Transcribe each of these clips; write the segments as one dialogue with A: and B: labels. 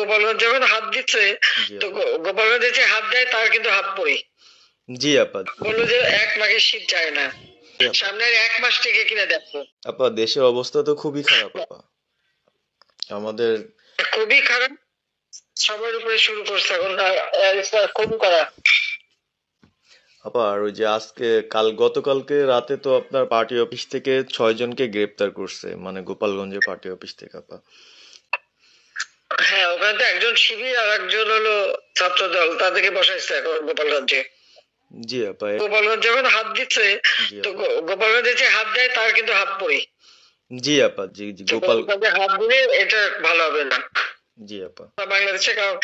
A: গোপালগঞ্জ যখন হাত দিচ্ছে,
B: জি
A: তো
B: আপা।
A: গোপালগঞ্জে যে হাত দেয় তার কিন্তু হাত পড়ে
B: জি আপা।
A: বললো যে 1 মাঘের শীত যায় না,
B: জি আপা।
A: সামনের 1 মাস থেকে কিনা দেখো।
B: আপা দেশের অবস্থা তো খুবই খারাপ আপা। আমাদের
A: খুবই খারাপ, সবার উপরে শুরু করছে এখন খুন করা।
B: আপা আর ওই যে আজকে গতকালকে রাতে তো আপনার পার্টি অফিস থেকে 6 জনকে গ্রেপ্তার করছে, মানে গোপালগঞ্জের পার্টি অফিস থেকে আপা।
A: হ্যাঁ, ওখানে তো একজন শিবির আর একজন হলো ছাত্র দল, তাদেরকে বসাইছে এখন গোপালগঞ্জে।
B: জি আপা।
A: গোপালগঞ্জ যখন হাত দিচ্ছে,
B: জি
A: তো
B: আপা।
A: গোপালগঞ্জে যে হাত দেয় তার কিন্তু হাত পড়ে।
B: জি আপা। জি জি
A: তো
B: গোপাল।
A: গোপালগঞ্জে হাত দিলে এটা ভালো হবে না
B: জি আপা।
A: বাংলাদেশে, কারণ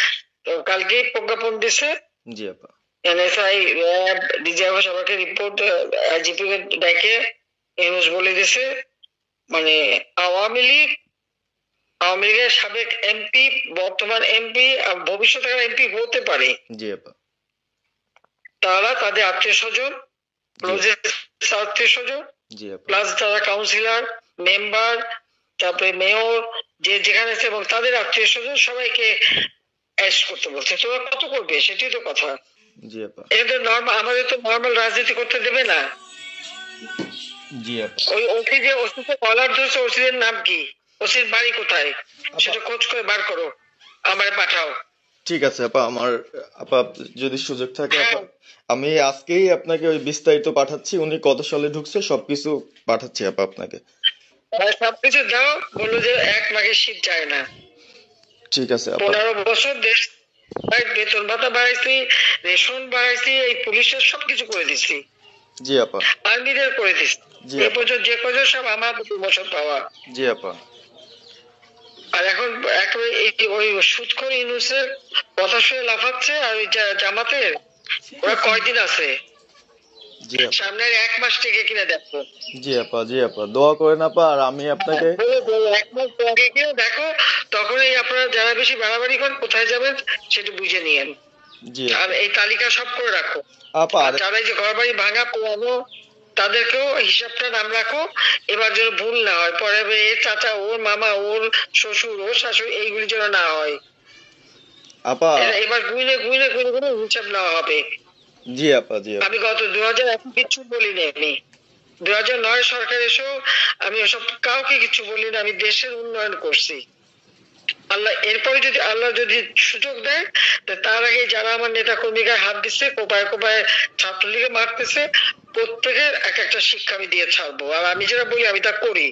A: তো কালকেই প্রজ্ঞাপন দিছে
B: জি আপা।
A: এনএসআই, র্যাব, ডিজিএফ সবাইকে রিপোর্ট, আইজিপি কে ডেকে ইউনূস বলে দিছে, মানে আওয়ামী লীগ, আওয়ামী লীগের সাবেক এমপি, বর্তমান এমপি, ভবিষ্যতে এমপি হতে পারে,
B: জি আপা।
A: তারা তাদের আত্মীয় স্বজন,
B: জি
A: ক্লোজের আত্মীয় স্বজন,
B: জি আপা।
A: প্লাস যারা কাউন্সিলর, মেম্বার, তারপরে মেয়র, যে যেখানে আছে এবং তাদের আত্মীয় স্বজন সবাইকে অ্যারেস্ট করতে বলছে। তোরা কত করবে, সেটাই তো কথা।
B: জি আপা।
A: এটা নর্মাল, আমাদের তো নর্মাল রাজনীতি করতে দেবে না।
B: জি আপা।
A: ওই ওসি যে ওসিকে কলার ধরছে, ওসিদের নাম কি, ওসির বাড়ি কোথায়,
B: আপা
A: সেটা খোঁজ করে বার করো, আমারে পাঠাও।
B: ঠিক আছে আপা, আপা যদি সুযোগ থাকে
A: হ্যাঁ,
B: আপা, আমি আজকেই আপনাকে ওই বিস্তারিত পাঠাচ্ছি, উনি কত সালে ঢুকছে সবকিছু পাঠাচ্ছি আপা আপনাকে।
A: সবকিছু দাও, বললো যে 1 মাঘের শীত যায় না।
B: ঠিক আছে আপা।
A: 15 বছর দেশ, বেতন ভাতা বাড়াইছি, রেশন বাড়াইছি, এই পুলিশের সবকিছু করে দিছি,
B: জি আপা।
A: আর্মিদের করে দিছি।
B: জি
A: এ
B: আপা।
A: পর্যন্ত যে কজন সব আমার 2 বছর পাওয়া।
B: জি আপা।
A: আর এখন একেবারে ওই সুদখোর ইউনূসের কথা শুনে লাফাচ্ছে, আর ওই জামাতের, ওরা কয়দিন আছে,
B: জি আপা।
A: সামনের 1 মাস থেকে কিনা দেখো।
B: জি আপা। জি আপা, দোয়া করেন আপা, আর আমি আপনাকে।
A: 1 মাস আগে কিনা দেখো, তখনই আপনারা যারা বেশি বাড়াবাড়ি করেন কোথায় যাবেন সেটা বুঝে নিয়েন।
B: জি
A: আর
B: আপা।
A: এই তালিকা সব করে রাখো।
B: আপা
A: আর
B: আর
A: যারা এই যে ঘর বাড়ি ভাঙা পোড়ানো, তাদেরকেও হিসাবটা নাম রাখো, এবার যেন ভুল না হয়, পরে এর চাচা, ওর মামা, ওর শ্বশুর, ওর শাশুড়ি, এইগুলি যেন না হয়।
B: আপা।
A: এবার গুইনে গুইনে গুইনে গুইনে হিসাব নেওয়া হবে।
B: জি আপা। জি আপা।
A: আমি গত 2001 কিচ্ছু বলিনি, আমি 2009 সরকার এসেও আমি ওসব কাউকে কিছু বলিনি, আমি দেশের উন্নয়ন করছি। আল্লাহ এরপরে যদি আল্লাহ যদি সুযোগ দেয়, তার আগে যারা আমার নেতা কর্মীকে হাত দিচ্ছে, কোপায় কোপায় ছাত্রলীগে মারতেছে, প্রত্যেকের এক একটা শিক্ষা আমি দিয়ে ছাড়বো, আর আমি যেটা বলি আমি তা করি।